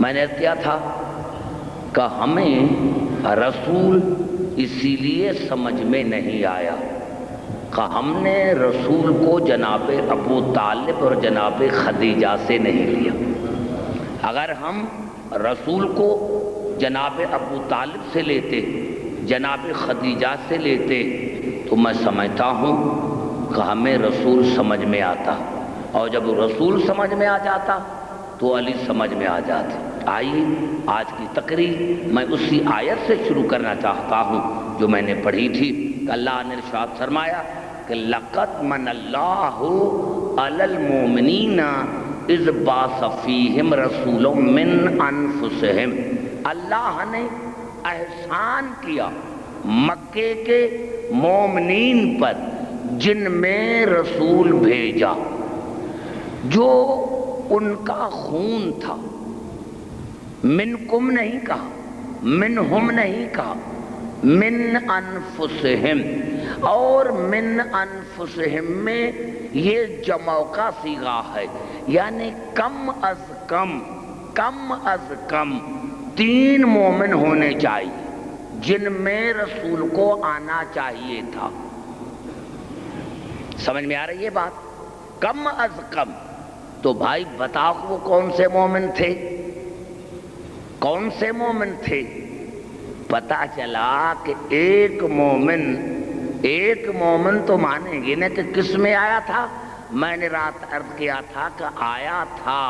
میں نے کیا تھا کہ ہمیں رسول اسی لیے سمجھ میں نہیں آیا کہ ہم نے رسول کو جناب ابو طالب اور جناب خدیجہ سے نہیں لیا۔ اگر ہم رسول کو جناب ابو طالب سے لیتے، جناب خدیجہ سے لیتے، تو میں سمجھتا ہوں کہ ہمیں رسول سمجھ میں آتا، اور جب رسول سمجھ میں آ جاتا تو علی سمجھ میں آ جاتے۔ آئیے آج کی تقریر میں اسی آیت سے شروع کرنا چاہتا ہوں جو میں نے پڑھی تھی کہ اللہ نے ارشاد فرمایا کہ لَقَدْ مَنَ اللَّهُ عَلَى الْمُؤْمِنِينَ اِذْ بَعَثَ فِيهِمْ رَسُولًا مِّنْ أَنفُسِهِمْ، اللہ نے احسان کیا مکے کے مومنین پر جن میں رسول بھیجا جو ان کا خون تھا۔ منکم نہیں کہا، منہم نہیں کہا، من انفسہم، اور من انفسہم میں یہ جمع کا صیغہ ہے، یعنی کم از کم، کم از کم 3 مومن ہونے چاہیے جن میں رسول کو آنا چاہیے تھا۔ سمجھ میں آ رہی ہے بات؟ کم از کم۔ تو بھائی بتاؤ وہ کون سے مومن تھے؟ کون سے مومن تھے؟ پتا چلا کہ ایک مومن تو مانیں گے نا کہ کس میں آیا تھا؟ میں نے رات عرض کیا تھا کہ آیا تھا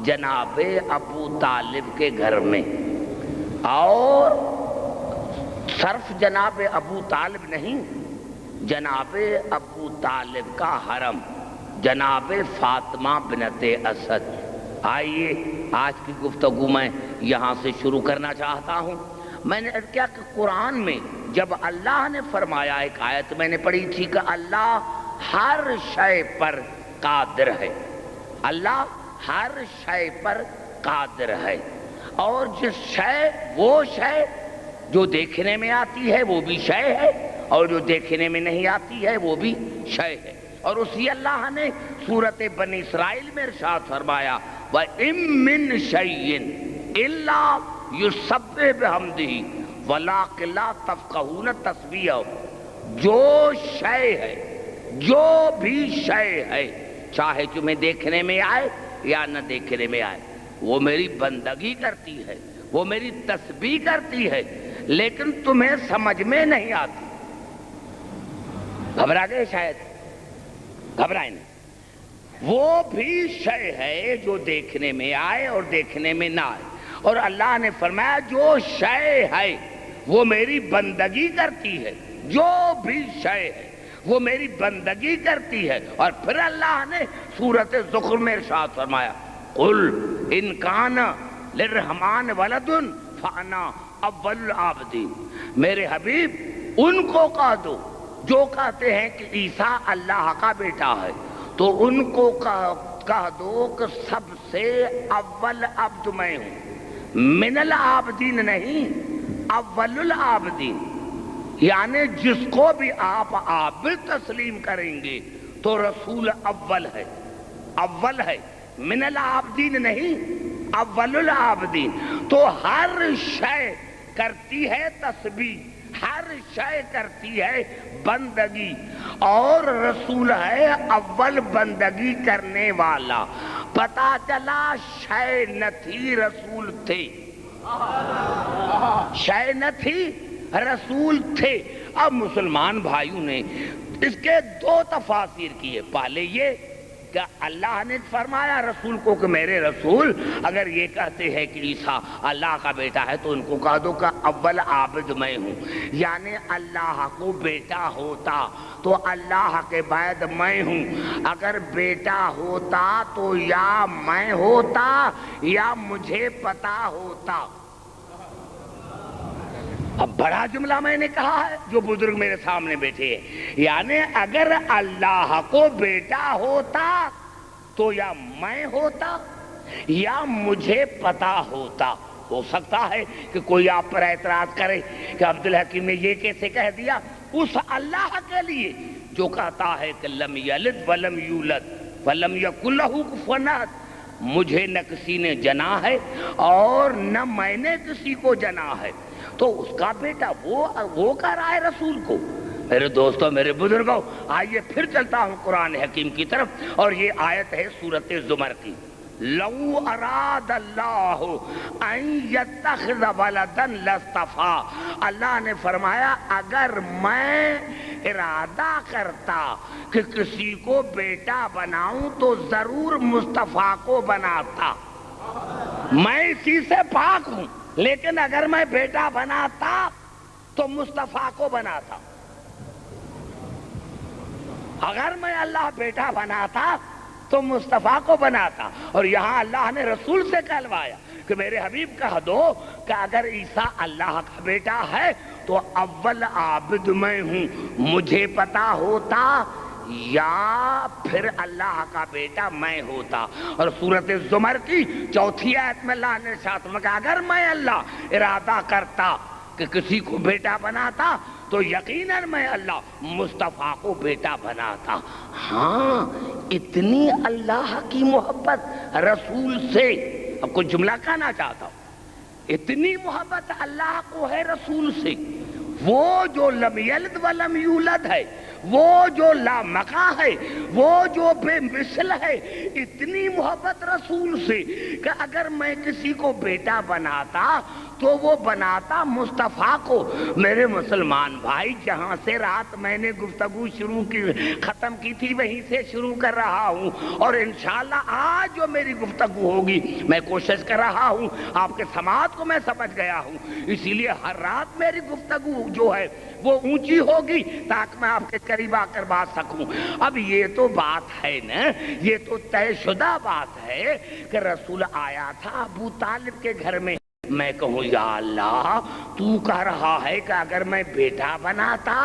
جناب ابو طالب کے گھر میں، اور صرف جناب ابو طالب نہیں، جناب ابو طالب کا حرم جناب فاطمہ بنت اسد۔ آئیے آج کی گفتگو میں یہاں سے شروع کرنا چاہتا ہوں۔ میں نے کیا کہ قرآن میں جب اللہ نے فرمایا، ایک آیت میں نے پڑھی تھی کہ اللہ ہر شے پر قادر ہے، اللہ ہر شے پر قادر ہے، اور جس شے، وہ شے جو دیکھنے میں آتی ہے وہ بھی شے ہے، اور جو دیکھنے میں نہیں آتی ہے وہ بھی شے ہے۔ اور اسی اللہ نے سورۃ بنی اسرائیل میں ارشاد فرمایا وَإِن مِّن شَيْءٍ إِلَّا يُسَبِّحُ بِحَمْدِهِ وَلَٰكِن لَّا تَفْقَهُونَ تَسْبِيحَهُ، جو شے ہے، جو بھی شے ہے، چاہے تمہیں دیکھنے میں آئے یا نہ دیکھنے میں آئے، وہ میری بندگی کرتی ہے، وہ میری تسبیح کرتی ہے، لیکن تمہیں سمجھ میں نہیں آتی۔ گھبرا گئے شاید؟ گھبرائیں نہیں۔ وہ بھی شے ہے جو دیکھنے میں آئے اور دیکھنے میں نہ آئے، اور اللہ نے فرمایا جو شے ہے وہ میری بندگی کرتی ہے، جو بھی شے ہے وہ میری بندگی کرتی ہے۔ اور پھر اللہ نے سورۃ زخرف میں ارشاد فرمایا قُلْ إِنْ كَانَ لِلرَّحْمَٰنِ وَلَدٌ فَأَنَا أَوَّلُ الْعَابِدِينَ، میرے حبیب ان کو کہہ دو جو کہتے ہیں کہ عیسیٰ اللہ کا بیٹا ہے، تو ان کو کہہ دو کہ سب سے اول عبد میں ہوں، من العابدین نہیں، اول العابدین، یعنی جس کو بھی آپ عابد تسلیم کریں گے تو رسول اول ہے، اول ہے، من العابدین نہیں، اول العابدین۔ تو ہر شے کرتی ہے تسبیح، ہر شے کرتی ہے بندگی، اور رسول ہے اول بندگی کرنے والا۔ پتا چلا شے نہ تھی رسول تھے، شے نہ تھی رسول تھے۔ اب مسلمان بھائیوں نے اس کے 2 تفاسیر کیے۔ پہلے یہ کہ اللہ نے فرمایا رسول کو کہ میرے رسول اگر یہ کہتے ہیں کہ عیسیٰ اللہ کا بیٹا ہے تو ان کو کہہ دو کہ اول عابد میں ہوں، یعنی اللہ کو بیٹا ہوتا تو اللہ کے بعد میں ہوں، اگر بیٹا ہوتا تو یا میں ہوتا یا مجھے پتا ہوتا۔ اب بڑا جملہ میں نے کہا ہے جو بزرگ میرے سامنے بیٹھے ہیں، یعنی اگر اللہ کو بیٹا ہوتا تو یا میں ہوتا یا مجھے پتا ہوتا۔ ہو سکتا ہے کہ کوئی آپ پر اعتراض کرے کہ عبدالحکیم نے یہ کیسے کہہ دیا، اس اللہ کے لیے جو کہتا ہے کہ لم یلد ولم یولد ولم یکن لہ کفوا احد، مجھے نہ کسی نے جنا ہے اور نہ میں نے کسی کو جنا ہے، تو اس کا بیٹا وہ کہہ رہا ہے رسول کو۔ میرے دوستوں، میرے بزرگوں، آئیے پھر چلتا ہوں قرآن حکیم کی طرف، اور یہ آیت ہے سورۃ زمر کی۔ لو اراد اللہ ان یتخذ ولدا لاصطفیٰ، اللہ نے فرمایا اگر میں ارادہ کرتا کہ کسی کو بیٹا بناؤں تو ضرور مصطفیٰ کو بناتا، میں اسی سے پاک ہوں، لیکن اگر میں بیٹا بناتا تو مصطفیٰ کو بناتا، اگر میں اللہ بیٹا بناتا تو مصطفیٰ کو بناتا۔ اور یہاں اللہ نے رسول سے کہلوایا کہ میرے حبیب کہہ دو کہ اگر عیسیٰ اللہ کا بیٹا ہے تو اول عابد میں ہوں، مجھے پتا ہوتا یا پھر اللہ کا بیٹا میں ہوتا۔ اور سورۃ زمر کی 4 آیت میں اللہ نے ارشاد فرمایا اگر میں اللہ ارادہ کرتا کہ کسی کو بیٹا بناتا تو یقیناً میں اللہ مصطفیٰ کو بیٹا بناتا۔ ہاں، اتنی اللہ کی محبت رسول سے، اب کوئی جملہ کہنا چاہتا ہوں، اتنی محبت اللہ کو ہے رسول سے، وہ جو لم یلد ولم یولد ہے، وہ جو لامقا ہے، وہ جو بے مثل ہے، اتنی محبت رسول سے کہ اگر میں کسی کو بیٹا بناتا تو وہ بناتا مصطفیٰ کو۔ میرے مسلمان بھائی، جہاں سے رات میں نے گفتگو ختم کی تھی وہیں سے شروع کر رہا ہوں، اور انشاءاللہ آج جو میری گفتگو ہوگی میں کوشش کر رہا ہوں آپ کے سماعت کو میں سمجھ گیا ہوں، اسی لیے ہر رات میری گفتگو جو ہے وہ اونچی ہوگی تاکہ میں آپ کے قریب آ کر بات سکوں۔ اب یہ تو بات ہے نا، یہ تو طے شدہ بات ہے کہ رسول آیا تھا ابو طالب کے گھر میں، میں کہوں یا اللہ تو کہہ رہا ہے کہ اگر میں بیٹا بناتا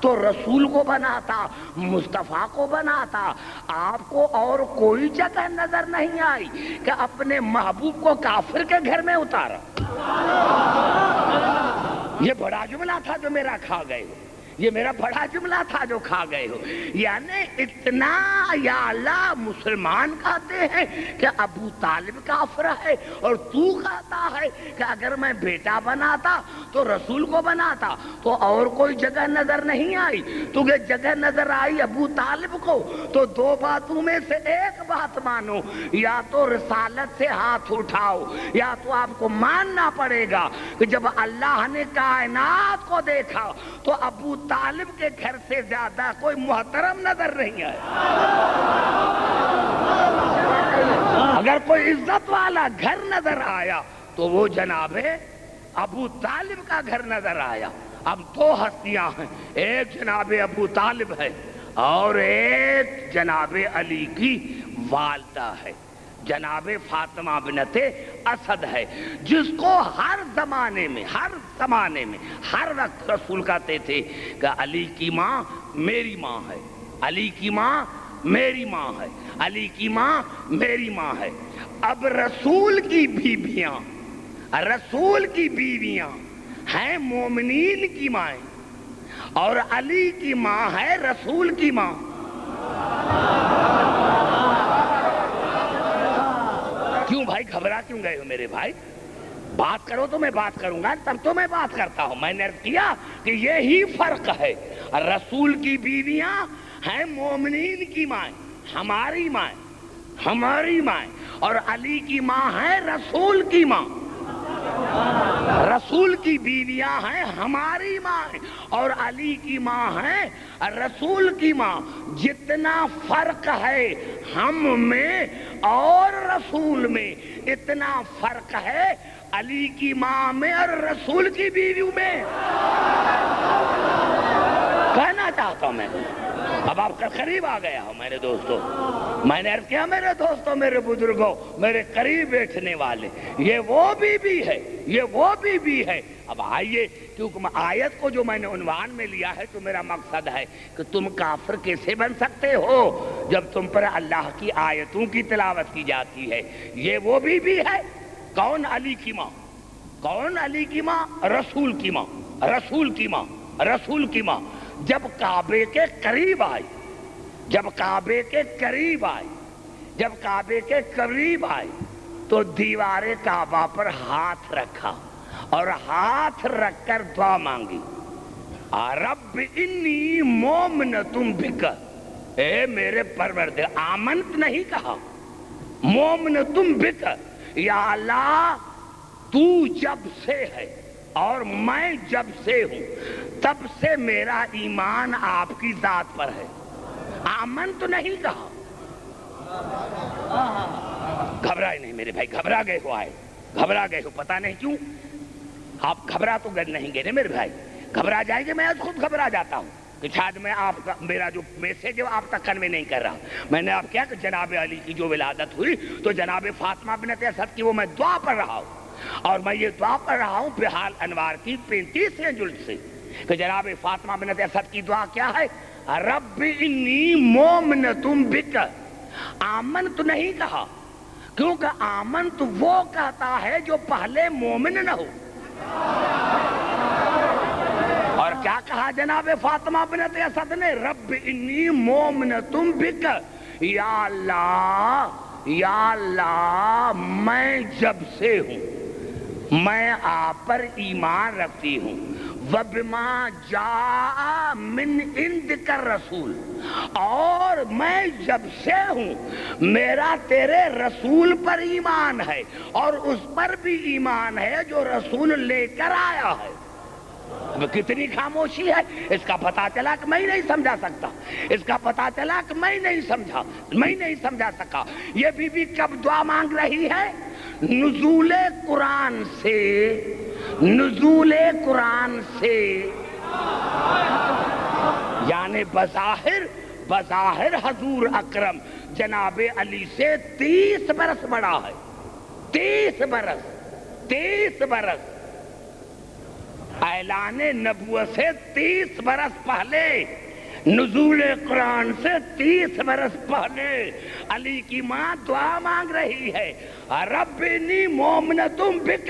تو رسول کو بناتا، مصطفیٰ کو بناتا، آپ کو اور کوئی جگہ نظر نہیں آئی کہ اپنے محبوب کو کافر کے گھر میں اتارا؟ یہ بڑا جملہ تھا جو میرا کھا گئے ہو، یہ میرا بڑا جملہ تھا جو کھا گئے ہو۔ یعنی اتنا یا اللہ مسلمان کہتے ہیں کہ ابو طالب کافر ہے، اور تو کہتا ہے کہ اگر میں بیٹا بناتا تو رسول کو بناتا، تو اور کوئی جگہ نظر نہیں آئی؟ تجھے جگہ نظر آئی ابو طالب کو تو دو باتوں میں سے ایک بات مانو، یا تو رسالت سے ہاتھ اٹھاؤ، یا تو آپ کو ماننا پڑے گا کہ جب اللہ نے کائنات کو دیکھا تو ابو طالب کے گھر سے زیادہ کوئی محترم نظر نہیں آیا۔ اگر کوئی عزت والا گھر نظر آیا تو وہ جناب ابو طالب کا گھر نظر آیا۔ اب دو ہستیاں ہیں، ایک جناب ابو طالب ہے اور ایک جناب علی کی والدہ ہے، جناب فاطمہ بنت اسد ہے، جس کو ہر زمانے میں ہر وقت رسول کہتے تھے کہ علی کی ماں میری ماں ہے، علی کی ماں میری ماں ہے، علی کی ماں میری ماں ہے۔ اب رسول کی بیویاں ہیں مومنین کی مائیں، اور علی کی ماں ہے رسول کی ماں۔ کیوں بھائی گھبرا کیوں گئے ہو میرے بھائی؟ بات کرو تو میں بات کروں گا، تب تو میں بات کرتا ہوں۔ میں نے عرض کیا کہ یہی فرق ہے، رسول کی بیویاں ہیں مومنین کی مائیں، ہماری مائیں، اور علی کی ماں ہے رسول کی ماں۔ رسول کی بیویاں ہیں ہماری ماں اور علی کی ماں ہے رسول کی ماں۔ جتنا فرق ہے ہم میں اور رسول میں، اتنا فرق ہے علی کی ماں میں اور رسول کی بیویوں میں۔ کہنا چاہتا ہوں میں، اب آپ کا قریب آ گیا ہوں میرے دوستوں، میں نے عرض کیا میرے دوستوں، میرے بزرگوں، میرے قریب بیٹھنے والے، یہ وہ بھی ہے۔ اب آئیے، کیونکہ آیت کو جو میں نے عنوان میں لیا ہے تو میرا مقصد ہے کہ تم کافر کیسے بن سکتے ہو جب تم پر اللہ کی آیتوں کی تلاوت کی جاتی ہے۔ یہ وہ بھی ہے۔ کون علی کی ماں؟ کون علی کی ماں؟ رسول کی ماں، رسول کی ماں، رسول کی ماں۔ جب کعبے کے قریب آئی، جب کعبے کے قریب آئے تو دیوار کعبہ پر ہاتھ رکھا اور ہاتھ رکھ کر دعا مانگی، رب انی مومنۃ بک، اے میرے پروردگار، آمنت نہیں کہا، مومنۃ بک، یا اللہ تو جب سے ہے اور میں جب سے ہوں تب سے میرا ایمان آپ کی ذات پر ہے، آمن تو نہیں کہا۔ گھبرائے نہیں میرے بھائی، گھبرا گئے ہو، آئے گھبرا گئے ہو، پتہ نہیں کیوں آپ گھبرا تو گئے نہیں گئے میرے بھائی، گھبرا جائیں گے، میں خود گھبرا جاتا ہوں کہ شاید میں آپ کا میرا جو میسیج ہے آپ تک کنوے نہیں کر رہا۔ میں نے آپ کیا کہ جناب علی کی جو ولادت ہوئی تو جناب فاطمہ بنت اسد کی وہ میں دعا پڑھ رہا ہوں، اور میں یہ دعا پڑھ رہا ہوں بحال انوار کی 35ویں جلد سے کہ جناب فاطمہ بنت اسد کی دعا کیا ہے، رب انی مومنۃ بک، آمن تو نہیں کہا، کیونکہ آمن تو وہ کہتا ہے جو پہلے مومن نہ ہو۔ اور کیا کہا جناب فاطمہ بنت اسد نے، رب انی مومنۃ بک، یا اللہ میں جب سے ہوں میں آپ پر ایمان رکھتی ہوں، وَبِمَا جَاءَ مِنْ عِنْدِكَ الرَّسُولُ، اور میں جب سے ہوں میرا تیرے رسول پر ایمان ہے، اور اس پر بھی ایمان ہے جو رسول لے کر آیا ہے۔ اب کتنی خاموشی ہے، اس کا پتہ چلا کہ میں نہیں سمجھا سکتا، اس کا پتہ چلا کہ میں نہیں سمجھا سکا۔ یہ بی بی کب دعا مانگ رہی ہے؟ نزول قرآن سے، یعنی بظاہر حضور اکرم جناب علی سے 30 برس بڑا ہے، 30 برس، اعلان نبوت سے 30 برس پہلے، نزول قرآن سے 30 برس پہلے علی کی ماں دعا مانگ رہی ہے، رب انی مومنۃ بک،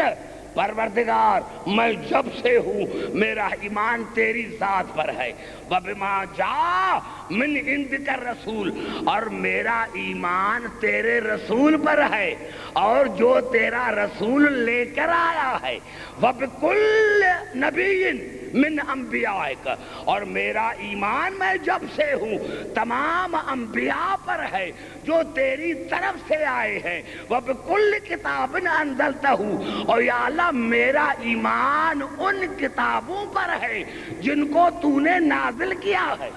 پروردگار میں جب سے ہوں میرا ایمان تیری ذات پر ہے، وَبِمَا جَاءَ مِنْ عِنْدِكَ الرَّسُولُ، اور میرا ایمان تیرے رسول پر ہے اور جو تیرا رسول لے کر آیا ہے، وَبِكُلِّ نَبِيٍّ مِنْ أَنْبِيَائِكَ، اور میرا ایمان میں جب سے ہوں تمام انبیاء پر ہے جو تیری طرف سے آئے ہیں، وَبِكُلِّ كِتَابٍ أَنزَلْتَهُ، اور یا اللہ میرا ایمان ان کتابوں پر ہے جن کو تو نے نازل کیا ہے۔